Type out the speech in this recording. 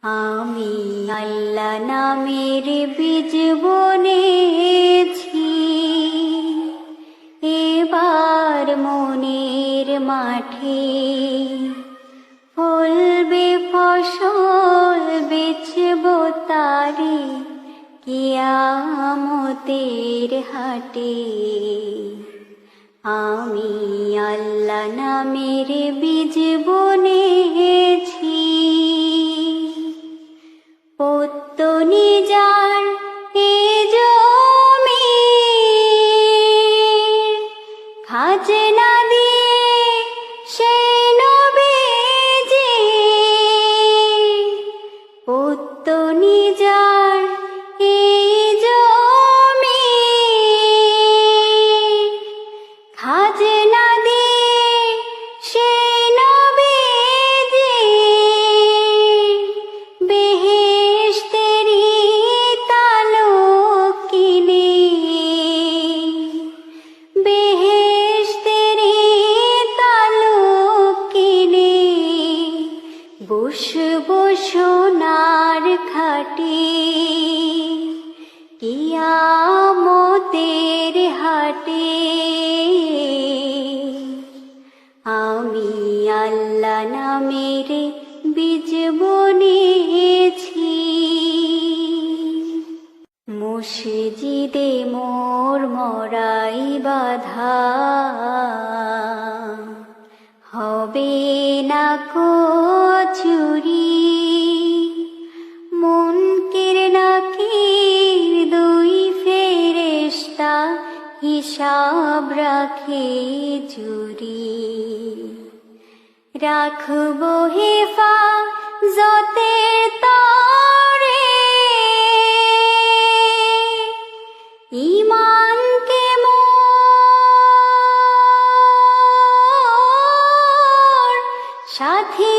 আমি আল্লাহ নামের বীজ বুনেছি, এবার মনের মাঠে ফলবে ফসল, বেচব তারে কিয়ামতের হাটে। আমি আল্লাহ নামের বীজ বুনেছি, পত্তনি যার এ জমি, খাজনা দিয়ে সেই নবীজি, পত্তনি যার এ জমি, খাজনা দিয়ে সেই নবীজি, বেহেশতেরি তালুক কিনে, বেহেশতেরি তালুক কিনে, বসবো সোনার খাটে কিয়ামতের হাটে। আমি আল্লাহ নামের বীজ বুনেছি, মসজিদে মোর মরাই বাধা, হবে না কো চুরি, মুনকির নাকির দুই ফেরেশতা হিসাব রাখে জুরি, রাখবো হেফাজতের তরে ঈমানকে মোর সাথী